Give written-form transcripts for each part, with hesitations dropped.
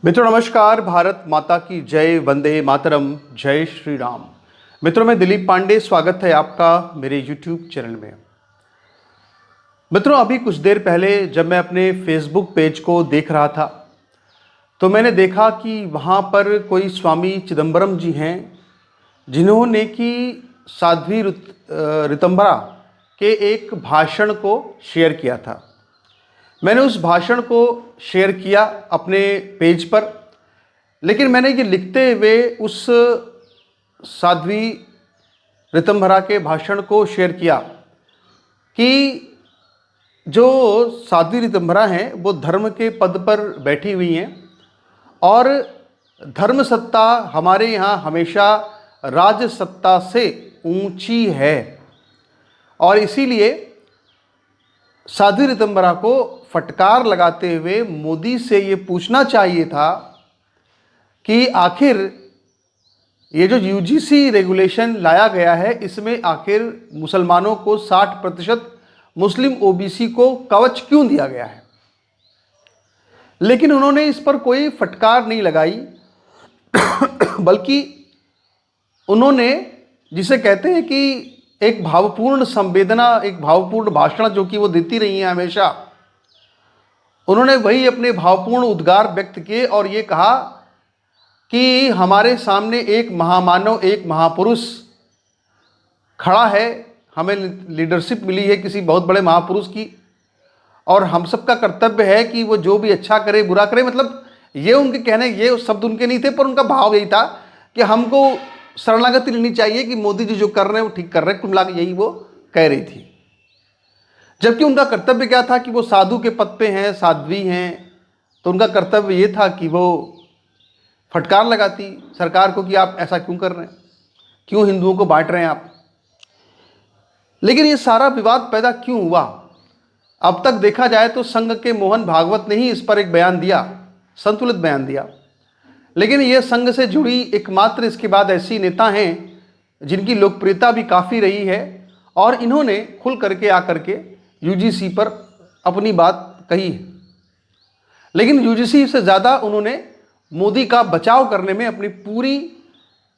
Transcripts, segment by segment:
मित्रों नमस्कार। भारत माता की जय, वंदे मातरम, जय श्री राम। मित्रों मैं दिलीप पांडे, स्वागत है आपका मेरे YouTube चैनल में। मित्रों अभी कुछ देर पहले जब मैं अपने फेसबुक पेज को देख रहा था तो मैंने देखा कि वहाँ पर कोई स्वामी चिदंबरम जी हैं जिन्होंने कि साध्वी ऋतंभरा के एक भाषण को शेयर किया था। मैंने उस भाषण को शेयर किया अपने पेज पर, लेकिन मैंने ये लिखते हुए उस साध्वी ऋतंभरा के भाषण को शेयर किया कि जो साध्वी ऋतंभरा हैं वो धर्म के पद पर बैठी हुई हैं और धर्म सत्ता हमारे यहाँ हमेशा राज सत्ता से ऊंची है और इसीलिए साध्वी ऋतंभरा को फटकार लगाते हुए मोदी से ये पूछना चाहिए था कि आखिर ये जो यूजीसी रेगुलेशन लाया गया है इसमें आखिर मुसलमानों को 60% मुस्लिम ओबीसी को कवच क्यों दिया गया है। लेकिन उन्होंने इस पर कोई फटकार नहीं लगाई बल्कि उन्होंने जिसे कहते हैं कि एक भावपूर्ण संवेदना, एक भावपूर्ण भाषण जो कि वो देती रही हैं हमेशा, उन्होंने वही अपने भावपूर्ण उद्गार व्यक्त किए और ये कहा कि हमारे सामने एक महामानव, एक महापुरुष खड़ा है, हमें लीडरशिप मिली है किसी बहुत बड़े महापुरुष की और हम सबका कर्तव्य है कि वो जो भी अच्छा करे बुरा करे। मतलब ये उनके कहने, ये शब्द उनके नहीं थे पर उनका भाव यही था कि हमको शरणागति लेनी चाहिए कि मोदी जी जो कर रहे हैं वो ठीक कर रहे हैं। कुल मिला के यही वो कह रही थी, जबकि उनका कर्तव्य क्या था कि वो साधु के पद पे हैं, साध्वी हैं, तो उनका कर्तव्य ये था कि वो फटकार लगाती सरकार को कि आप ऐसा क्यों कर रहे हैं, क्यों हिंदुओं को बांट रहे हैं आप। लेकिन ये सारा विवाद पैदा क्यों हुआ? अब तक देखा जाए तो संघ के मोहन भागवत ने ही इस पर एक बयान दिया, संतुलित बयान दिया, लेकिन ये संघ से जुड़ी एकमात्र इसके बाद ऐसी नेता हैं जिनकी लोकप्रियता भी काफ़ी रही है और इन्होंने खुल करके आकर के यूजीसी पर अपनी बात कही है। लेकिन यूजीसी से ज़्यादा उन्होंने मोदी का बचाव करने में अपनी पूरी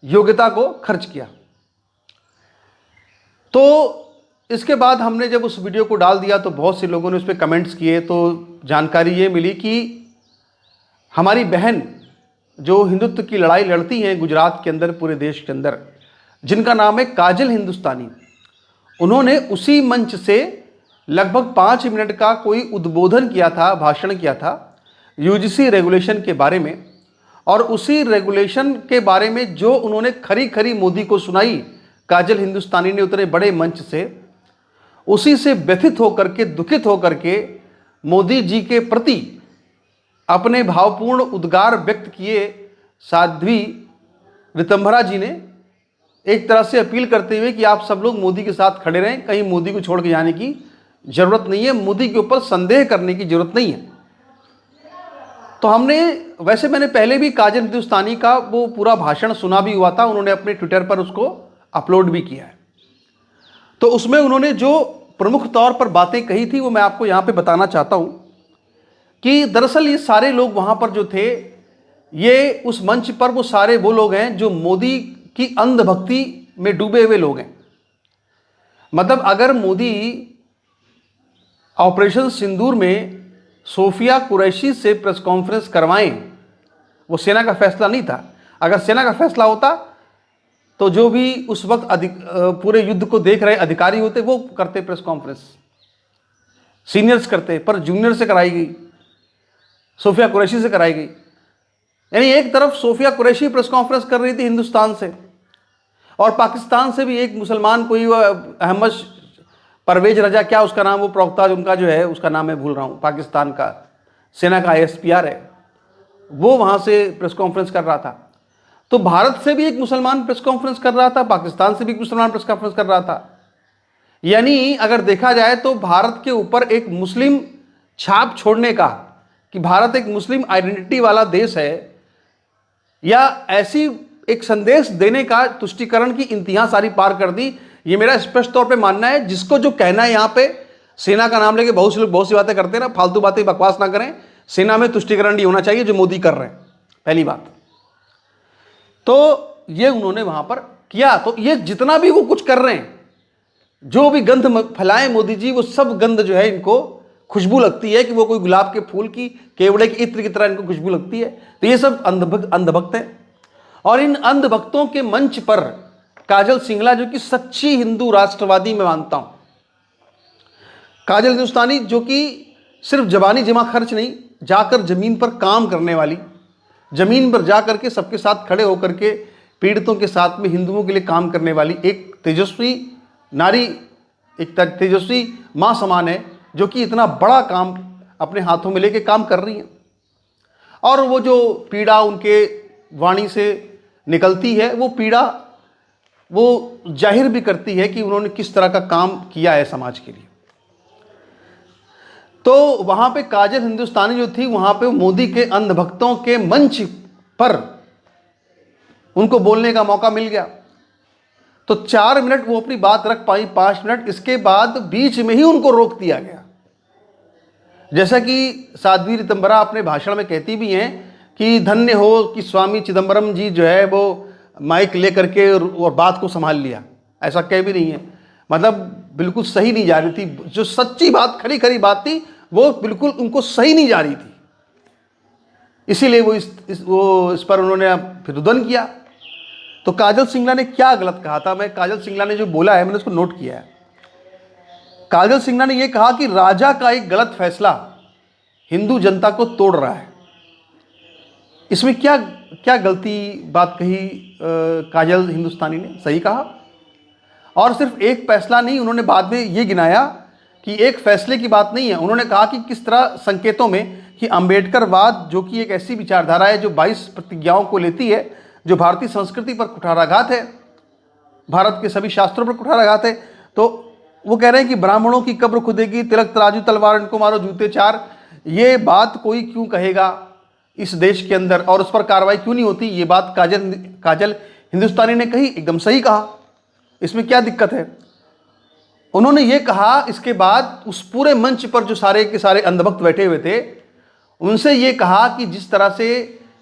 योग्यता को खर्च किया। तो इसके बाद हमने जब उस वीडियो को डाल दिया तो बहुत से लोगों ने उस पर कमेंट्स किए, तो जानकारी ये मिली कि हमारी बहन जो हिंदुत्व की लड़ाई लड़ती हैं गुजरात के अंदर, पूरे देश के अंदर, जिनका नाम है काजल हिंदुस्तानी, उन्होंने उसी मंच से लगभग 5 मिनट का कोई उद्बोधन किया था, भाषण किया था यूजीसी रेगुलेशन के बारे में। और उसी रेगुलेशन के बारे में जो उन्होंने खरी खरी मोदी को सुनाई काजल हिंदुस्तानी ने उतने बड़े मंच से, उसी से व्यथित होकर के, दुखित होकर के मोदी जी के प्रति अपने भावपूर्ण उद्गार व्यक्त किए साध्वी ऋतंभरा जी ने, एक तरह से अपील करते हुए कि आप सब लोग मोदी के साथ खड़े रहें, कहीं मोदी को छोड़ के जाने की ज़रूरत नहीं है, मोदी के ऊपर संदेह करने की ज़रूरत नहीं है। तो मैंने पहले भी काजल हिंदुस्तानी का वो पूरा भाषण सुना भी हुआ था, उन्होंने अपने ट्विटर पर उसको अपलोड भी किया है। तो उसमें उन्होंने जो प्रमुख तौर पर बातें कही थी वो मैं आपको यहाँ पे बताना चाहता हूँ कि दरअसल ये सारे लोग वहाँ पर जो थे, ये उस मंच पर वो सारे वो लोग हैं जो मोदी की अंधभक्ति में डूबे हुए लोग हैं। मतलब अगर मोदी ऑपरेशन सिंदूर में सोफिया कुरैशी से प्रेस कॉन्फ्रेंस करवाएं, वो सेना का फैसला नहीं था। अगर सेना का फैसला होता तो जो भी उस वक्त पूरे युद्ध को देख रहे अधिकारी होते वो करते प्रेस कॉन्फ्रेंस, सीनियर्स करते, पर जूनियर से कराई गई, सोफिया कुरैशी से कराई गई। यानी एक तरफ सोफिया कुरैशी प्रेस कॉन्फ्रेंस कर रही थी हिंदुस्तान से और पाकिस्तान से भी एक मुसलमान कोई अहमद परवेज रजा, क्या उसका नाम, वो प्रवक्ता उनका जो है उसका नाम मैं भूल रहा हूँ, पाकिस्तान का सेना का ISPR है, वो वहाँ से प्रेस कॉन्फ्रेंस कर रहा था। तो भारत से भी एक मुसलमान प्रेस कॉन्फ्रेंस कर रहा था, पाकिस्तान से भी एक मुसलमान प्रेस कॉन्फ्रेंस कर रहा था। यानी अगर देखा जाए तो भारत के ऊपर एक मुस्लिम छाप छोड़ने का, कि भारत एक मुस्लिम आइडेंटिटी वाला देश है, या ऐसी एक संदेश देने का तुष्टीकरण की इंतहा सारी पार कर दी। ये मेरा स्पष्ट तौर पे मानना है। जिसको जो कहना है यहाँ पे सेना का नाम लेके बहुत से लोग बहुत सी बातें करते हैं ना, फालतू बातें, बकवास ना करें। सेना में तुष्टीकरण नहीं होना चाहिए जो मोदी कर रहे हैं। पहली बात तो ये उन्होंने वहां पर किया। तो ये जितना भी वो कुछ कर रहे हैं, जो भी गंध फैलाएं मोदी जी, वो सब गंध जो है इनको खुशबू लगती है कि वो कोई गुलाब के फूल की, केवड़े के इत्र की तरह इनको खुशबू लगती है। तो ये सब अंधभक्त हैं। और इन अंधभक्तों के मंच पर काजल सिंगला, जो कि सच्ची हिंदू राष्ट्रवादी मैं मानता हूं, काजल हिंदुस्तानी जो कि सिर्फ जबानी जमा खर्च नहीं, जाकर जमीन पर काम करने वाली, जमीन पर जाकर के सबके साथ खड़े होकर के पीड़ितों के साथ में हिंदुओं के लिए काम करने वाली एक तेजस्वी नारी, एक तेजस्वी मां समान है, जो कि इतना बड़ा काम अपने हाथों में लेके काम कर रही है। और वो जो पीड़ा उनके वाणी से निकलती है, वो पीड़ा वो जाहिर भी करती है कि उन्होंने किस तरह का काम किया है समाज के लिए। तो वहां पे काजल हिंदुस्तानी जो थी, वहां पे मोदी के अंधभक्तों के मंच पर उनको बोलने का मौका मिल गया। तो 4 मिनट वो अपनी बात रख पाई, 5 मिनट, इसके बाद बीच में ही उनको रोक दिया गया। जैसा कि साध्वी रितंबरा अपने भाषण में कहती भी हैं कि धन्य हो कि स्वामी चिदम्बरम जी जो है वो माइक लेकर के और बात को संभाल लिया। ऐसा कह भी नहीं है, मतलब बिल्कुल सही नहीं जा रही थी, जो सच्ची बात, खरी खरी बात थी, वो बिल्कुल उनको सही नहीं जा रही थी। इसीलिए वो इस पर उन्होंने फिर रुदन किया। तो काजल सिंगला ने क्या गलत कहा था? मैं काजल सिंगला ने जो बोला है, मैंने उसको नोट किया है। काजल सिंगला ने यह कहा कि राजा का एक गलत फैसला हिंदू जनता को तोड़ रहा है। इसमें क्या क्या गलती बात कही काजल हिंदुस्तानी ने? सही कहा। और सिर्फ एक फैसला नहीं, उन्होंने बाद में ये गिनाया कि एक फैसले की बात नहीं है। उन्होंने कहा कि किस तरह संकेतों में कि अंबेडकरवाद, जो कि एक ऐसी विचारधारा है जो 22 प्रतिज्ञाओं को लेती है, जो भारतीय संस्कृति पर कुठाराघात है, भारत के सभी शास्त्रों पर कुठाराघात है। तो वो कह रहे हैं कि ब्राह्मणों की कब्र खुदेगी, तिलक तराजू तलवार इनको मारो जूते चार। ये बात कोई क्यों कहेगा इस देश के अंदर, और उस पर कार्रवाई क्यों नहीं होती? ये बात काजल हिंदुस्तानी ने कही, एकदम सही कहा। इसमें क्या दिक्कत है? उन्होंने ये कहा, इसके बाद उस पूरे मंच पर जो सारे के सारे अंधभक्त बैठे हुए थे, उनसे ये कहा कि जिस तरह से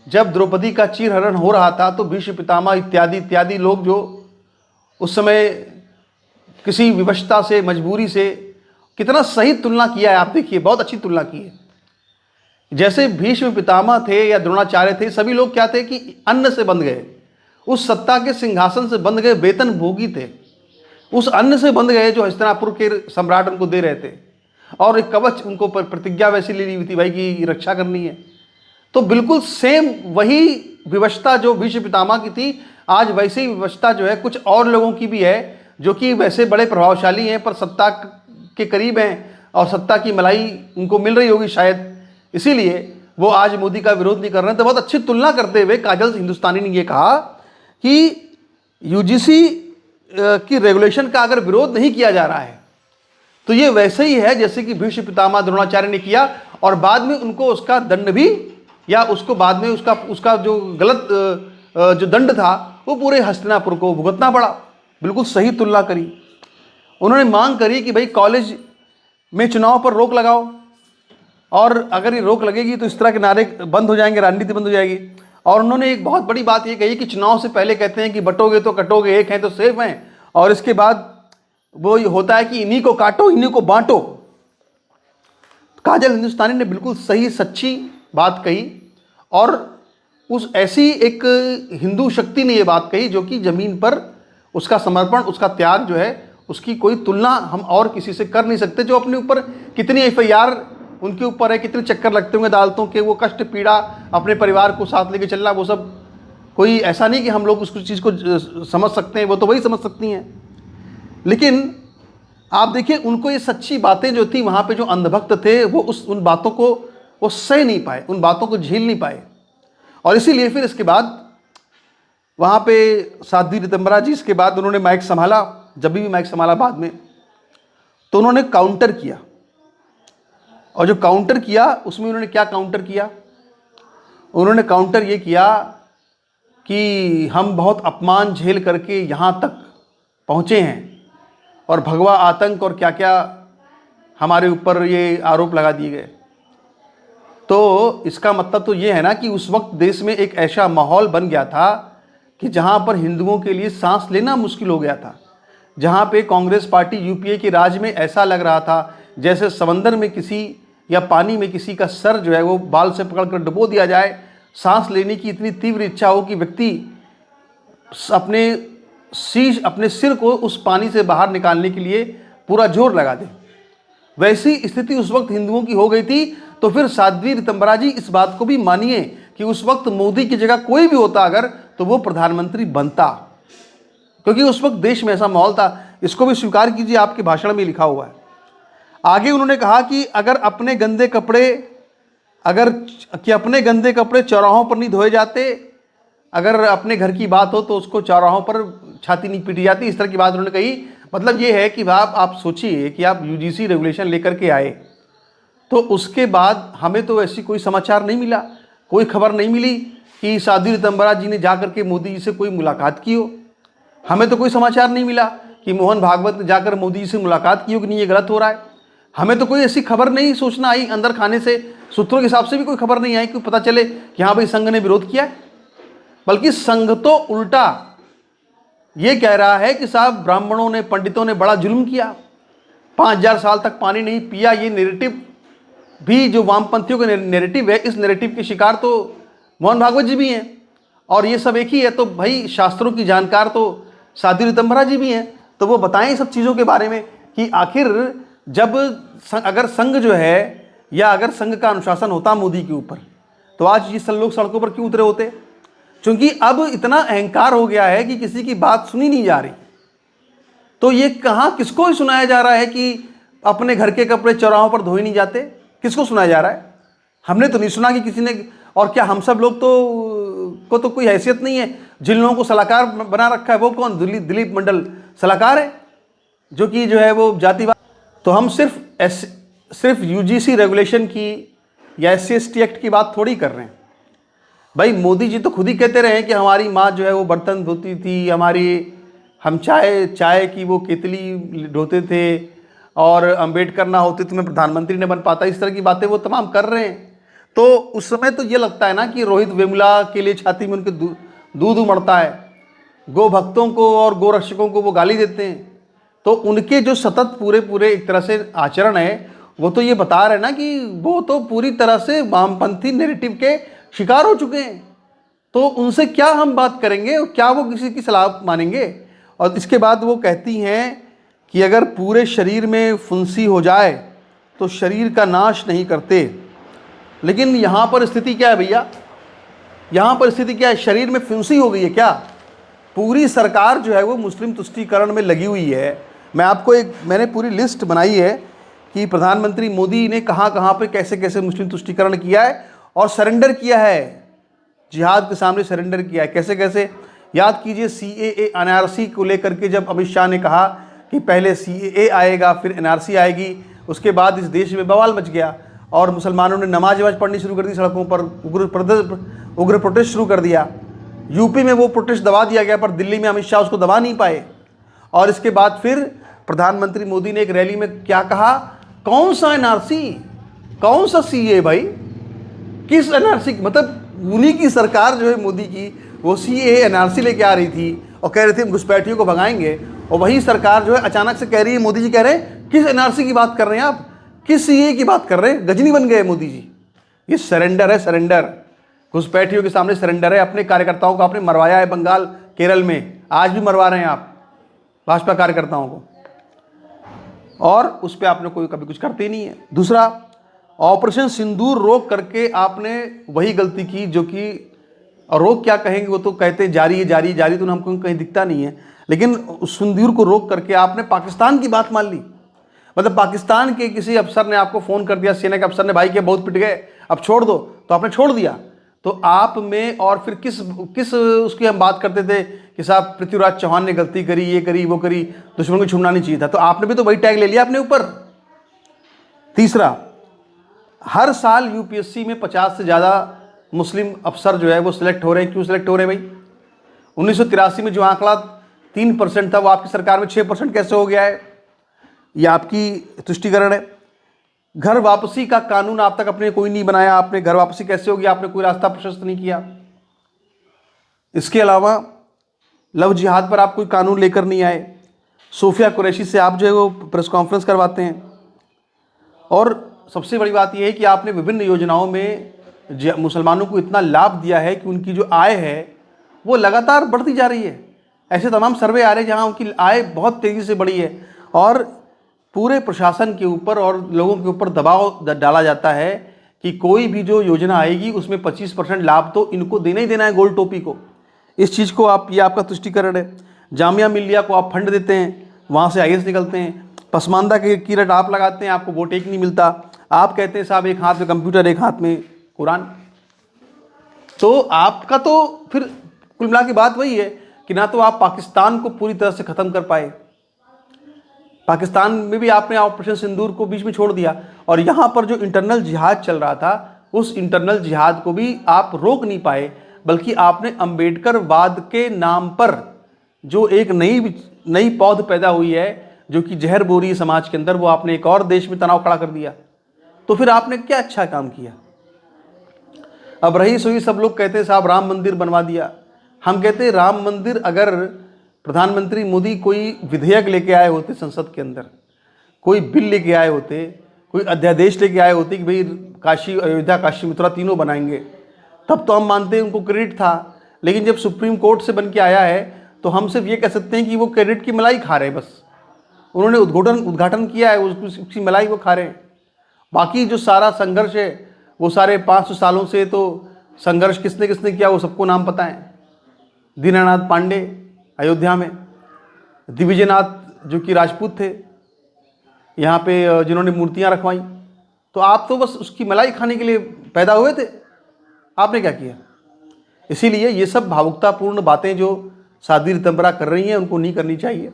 जब द्रौपदी का चीरहरण हो रहा था, तो भीष्म पितामह इत्यादि इत्यादि लोग जो उस समय किसी विवशता से, मजबूरी से, कितना सही तुलना किया है आप देखिए, बहुत अच्छी तुलना की है। जैसे भीष्म पितामह थे या द्रोणाचार्य थे, सभी लोग क्या थे कि अन्न से बंध गए, उस सत्ता के सिंहासन से बंध गए, वेतन भोगी थे, उस अन्न से बंध गए जो हस्तिनापुर के सम्राट उनको दे रहे थे, और एक कवच उनको प्रतिज्ञा वैसी ली हुई थी भाई की रक्षा करनी है। तो बिल्कुल सेम वही विवशता जो भीष्म पितामह की थी, आज वैसे ही विवशता जो है कुछ और लोगों की भी है, जो कि वैसे बड़े प्रभावशाली हैं पर सत्ता के करीब हैं, और सत्ता की मलाई उनको मिल रही होगी शायद, इसीलिए वो आज मोदी का विरोध नहीं कर रहे हैं। तो बहुत अच्छी तुलना करते हुए काजल हिंदुस्तानी ने ये कहा कि यूजीसी की रेगुलेशन का अगर विरोध नहीं किया जा रहा है, तो ये वैसे ही है जैसे कि भीष्म पितामह द्रोणाचार्य ने किया, और बाद में उनको उसका दंड भी, या उसको बाद में उसका जो गलत जो दंड था वो पूरे हस्तिनापुर को भुगतना पड़ा। बिल्कुल सही तुलना करी। उन्होंने मांग करी कि भाई कॉलेज में चुनाव पर रोक लगाओ, और अगर ये रोक लगेगी तो इस तरह के नारे बंद हो जाएंगे, राजनीति बंद हो जाएगी। और उन्होंने एक बहुत बड़ी बात ये कही कि चुनाव से पहले कहते हैं कि बटोगे तो कटोगे, एक हैं तो सेफ हैं, और इसके बाद वो ये होता है कि इन्हीं को काटो इन्हीं को बांटो। काजल हिंदुस्तानी ने बिल्कुल सही सच्ची बात कही, और उस ऐसी एक हिंदू शक्ति ने ये बात कही जो कि जमीन पर उसका समर्पण, उसका त्याग जो है, उसकी कोई तुलना हम और किसी से कर नहीं सकते। जो अपने ऊपर कितनी एफआईआर उनके ऊपर है, कितने चक्कर लगते होंगे अदालतों के, वो कष्ट पीड़ा अपने परिवार को साथ लेके चलना, वो सब कोई ऐसा नहीं कि हम लोग उस चीज़ को समझ सकते हैं, वो तो वही समझ सकती हैं। लेकिन आप देखिए, उनको ये सच्ची बातें जो थी, वहाँ पे जो अंधभक्त थे वो उन बातों को वो सह नहीं पाए, उन बातों को झेल नहीं पाए। और इसीलिए फिर इसके बाद वहाँ पे साध्वी रितंबरा जी, इसके बाद उन्होंने माइक संभाला, जब भी माइक संभाला बाद में, तो उन्होंने काउंटर किया। और जो काउंटर किया उसमें उन्होंने क्या काउंटर किया? उन्होंने काउंटर ये किया कि हम बहुत अपमान झेल करके यहाँ तक पहुँचे हैं, और भगवा आतंक और क्या क्या हमारे ऊपर ये आरोप लगा दिए गए। तो इसका मतलब तो ये है ना कि उस वक्त देश में एक ऐसा माहौल बन गया था कि जहाँ पर हिंदुओं के लिए सांस लेना मुश्किल हो गया था, जहाँ पे कांग्रेस पार्टी यूपीए के राज में ऐसा लग रहा था जैसे समंदर में किसी या पानी में किसी का सर जो है वो बाल से पकड़कर डुबो दिया जाए। सांस लेने की इतनी तीव्र इच्छा हो कि व्यक्ति अपने सिर को उस पानी से बाहर निकालने के लिए पूरा जोर लगा दे। वैसी स्थिति उस वक्त हिंदुओं की हो गई थी। तो फिर साध्वी रितंबरा जी इस बात को भी मानिए कि उस वक्त मोदी की जगह कोई भी होता अगर, तो वो प्रधानमंत्री बनता, क्योंकि उस वक्त देश में ऐसा माहौल था। इसको भी स्वीकार कीजिए, आपके भाषण में लिखा हुआ है। आगे उन्होंने कहा कि अपने गंदे कपड़े चौराहों पर नहीं धोए जाते, अगर अपने घर की बात हो तो उसको चौराहों पर छाती नहीं पीटी जाती, इस तरह की बात उन्होंने कही। मतलब ये है कि आप सोचिए कि आप यूजीसी रेगुलेशन लेकर के आए, तो उसके बाद हमें तो ऐसी कोई समाचार नहीं मिला, कोई खबर नहीं मिली कि साध्वी रितंबरा जी ने जाकर के मोदी जी से कोई मुलाकात की हो। हमें तो कोई समाचार नहीं मिला कि मोहन भागवत ने जाकर मोदी जी से मुलाकात की हो कि नहीं ये गलत हो रहा है। हमें तो कोई ऐसी खबर नहीं सूचना आई अंदर खाने से, सूत्रों के हिसाब से भी कोई खबर नहीं आई कि पता चले कि हाँ भाई संघ ने विरोध किया है। बल्कि संघ तो उल्टा ये कह रहा है कि साहब ब्राह्मणों ने, पंडितों ने बड़ा जुल्म किया, 5000 साल तक पानी नहीं पिया। ये नैरेटिव भी जो वामपंथियों का नैरेटिव है, इस नैरेटिव के शिकार तो मोहन भागवत जी भी हैं, और ये सब एक ही है। तो भाई शास्त्रों की जानकार तो साध्वी रितंबरा जी भी हैं, तो वो बताएं इस सब चीज़ों के बारे में कि आखिर जब अगर संघ जो है या अगर संघ का अनुशासन होता मोदी के ऊपर, तो आज ये सब लोग सड़कों पर क्यों उतरे होते? क्योंकि अब इतना अहंकार हो गया है कि किसी की बात सुनी नहीं जा रही। तो ये कहाँ किसको ही सुनाया जा रहा है कि अपने घर के कपड़े चौराहों पर धोए नहीं जाते? किसको सुनाया जा रहा है? हमने तो नहीं सुना कि किसी ने। और क्या हम सब लोग तो कोई हैसियत नहीं है? जिन लोगों को सलाहकार बना रखा है वो कौन? दिलीप मंडल सलाहकार है, जो कि जो है वो जातिवाद। तो हम सिर्फ यूजीसी रेगुलेशन की या SC/ST एक्ट की बात थोड़ी कर रहे हैं। भाई मोदी जी तो खुद ही कहते रहे कि हमारी माँ जो है वो बर्तन धोती थी, हम चाय की वो केतली धोते थे, और अम्बेडकर ना होते तो मैं प्रधानमंत्री नहीं बन पाता। इस तरह की बातें वो तमाम कर रहे हैं। तो उस समय तो ये लगता है ना कि रोहित वेमुला के लिए छाती में उनके दूध उमड़ता है, गो भक्तों को और गो रक्षकों को वो गाली देते हैं। तो उनके जो सतत पूरे एक तरह से आचरण है, वो तो ये बता रहे ना कि वो तो पूरी तरह से वामपंथी नैरेटिव के शिकार हो चुके हैं। तो उनसे क्या हम बात करेंगे, क्या वो किसी की सलाह मानेंगे? और इसके बाद वो कहती हैं कि अगर पूरे शरीर में फुंसी हो जाए तो शरीर का नाश नहीं करते। लेकिन यहाँ पर स्थिति क्या है भैया? यहाँ पर स्थिति क्या है? शरीर में फुंसी हो गई है क्या? पूरी सरकार जो है वो मुस्लिम तुष्टीकरण में लगी हुई है। मैंने पूरी लिस्ट बनाई है कि प्रधानमंत्री मोदी ने कहाँ कहाँ पे कैसे कैसे मुस्लिम तुष्टीकरण किया है और सरेंडर किया है, जिहाद के सामने सरेंडर किया है। कैसे कैसे याद कीजिए, CAA NRC को लेकर के जब अमित शाह ने कहा कि पहले CAA आएगा फिर NRC आएगी, उसके बाद इस देश में बवाल मच गया और मुसलमानों ने नमाज पढ़नी शुरू कर दी, सड़कों पर उग्र प्रोटेस्ट शुरू कर दिया। यूपी में वो प्रोटेस्ट दबा दिया गया, पर दिल्ली में अमित शाह उसको दबा नहीं पाए। और इसके बाद फिर प्रधानमंत्री मोदी ने एक रैली में क्या कहा? कौन सा NRC, कौन सा CAA भाई, किस NRC? मतलब उन्हीं की सरकार जो है मोदी की, वो CAA NRC लेके आ रही थी और कह रहे थे हम घुसपैठियों को भगाएंगे, और वही सरकार जो है अचानक से कह रही है, मोदी जी कह रहे हैं किस NRC की बात कर रहे हैं आप, किस CAA की बात कर रहे हैं? गजनी बन गए मोदी जी। ये सरेंडर है, सरेंडर। घुसपैठियों के सामने सरेंडर है। अपने कार्यकर्ताओं को आपने मरवाया है बंगाल, केरल में, आज भी मरवा रहे हैं आप भाजपा कार्यकर्ताओं को, और उस पर आपने कभी कुछ करते ही नहीं है। दूसरा, ऑपरेशन सिंदूर रोक करके आपने वही गलती की जो कि, और रोक क्या कहेंगे, वो तो कहते हैं जारी है, जारी जारी, तो हमको कहीं दिखता नहीं है। लेकिन उस सिंदूर को रोक करके आपने पाकिस्तान की बात मान ली। मतलब पाकिस्तान के किसी अफसर ने आपको फ़ोन कर दिया, सेना के अफसर ने, भाई के बहुत पिट गए, अब छोड़ दो, तो आपने छोड़ दिया। तो आप में, और फिर किस उसकी हम बात करते थे कि साहब पृथ्वीराज चौहान ने गलती करी, ये करी, वो करी, दुश्मन को छूना नहीं चाहिए था, तो आपने भी तो वही टैग ले लिया अपने ऊपर। तीसरा, हर साल UPSC में 50 से ज़्यादा मुस्लिम अफसर जो है वो सिलेक्ट हो रहे हैं। क्यों सिलेक्ट हो रहे हैं भाई? 1983 में जो आंकड़ा 3% था, वो आपकी सरकार में 6% कैसे हो गया है? ये आपकी तुष्टीकरण है। घर वापसी का कानून आप तक अपने कोई नहीं बनाया, आपने घर वापसी कैसे होगी, आपने कोई रास्ता प्रशस्त नहीं किया। इसके अलावा लव जिहाद पर आप कोई कानून लेकर नहीं आए। सोफिया कुरैशी से आप जो है वो प्रेस कॉन्फ्रेंस करवाते हैं। और सबसे बड़ी बात यह है कि आपने विभिन्न योजनाओं में मुसलमानों को इतना लाभ दिया है कि उनकी जो आय है वो लगातार बढ़ती जा रही है। ऐसे तमाम सर्वे आ रहे हैं जहां उनकी आय बहुत तेज़ी से बढ़ी है और पूरे प्रशासन के ऊपर और लोगों के ऊपर दबाव डाला जाता है कि कोई भी जो योजना आएगी उसमें 25% लाभ तो इनको देना ही देना है, गोल टोपी को। इस चीज़ को आप, ये आपका तुष्टिकरण है। जामिया मिल्लिया को आप फंड देते हैं, वहाँ से आईएएस निकलते हैं। पसमानदा की रट आप लगाते हैं, आपको वोट एक नहीं मिलता। आप कहते हैं साहब एक हाथ में कंप्यूटर एक हाथ में कुरान। तो आपका तो फिर कुल मिला के बात वही है कि ना तो आप पाकिस्तान को पूरी तरह से ख़त्म कर पाए, पाकिस्तान में भी आपने ऑपरेशन सिंदूर को बीच में छोड़ दिया, और यहाँ पर जो इंटरनल जिहाद चल रहा था उस इंटरनल जिहाद को भी आप रोक नहीं पाए, बल्कि आपने अंबेडकरवाद के नाम पर जो एक नई पौध पैदा हुई है जो कि जहर बोरी समाज के अंदर, वो आपने एक और देश में तनाव खड़ा कर दिया। तो फिर आपने क्या अच्छा काम किया। अब रही सोई सब लोग कहते हैं साहब राम मंदिर बनवा दिया। हम कहते हैं राम मंदिर, अगर प्रधानमंत्री मोदी कोई विधेयक लेके आए होते संसद के अंदर, कोई बिल लेके आए होते, कोई अध्यादेश लेके आए होते कि भाई काशी अयोध्या काशी मथुरा तीनों बनाएंगे, तब तो हम मानते हैं उनको क्रेडिट था। लेकिन जब सुप्रीम कोर्ट से बन के आया है तो हम सिर्फ ये कह सकते हैं कि वो क्रेडिट की मलाई खा रहे हैं। बस उन्होंने उद्घाटन किया है, उसकी मलाई वो खा रहे हैं। बाकी जो सारा संघर्ष है वो सारे 500 सालों से तो संघर्ष किसने किसने किया वो सबको नाम पता है। दीनानाथ पांडे अयोध्या में, दिग्विजयनाथ जो कि राजपूत थे यहाँ पे जिन्होंने मूर्तियाँ रखवाई, तो आप तो बस उसकी मलाई खाने के लिए पैदा हुए थे। आपने क्या किया। इसीलिए ये सब भावुकतापूर्ण बातें जो साध्वी ऋतंबरा कर रही हैं उनको नहीं करनी चाहिए।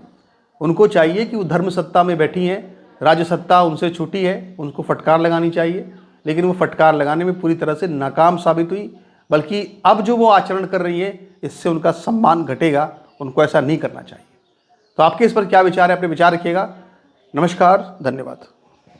उनको चाहिए कि वो धर्म सत्ता में बैठी हैं, राज्य सत्ता उनसे छोटी है, उनको फटकार लगानी चाहिए। लेकिन वो फटकार लगाने में पूरी तरह से नाकाम साबित हुई, बल्कि अब जो वो आचरण कर रही है इससे उनका सम्मान घटेगा। उनको ऐसा नहीं करना चाहिए। तो आपके इस पर क्या विचार है, अपने विचार रखिएगा। नमस्कार, धन्यवाद।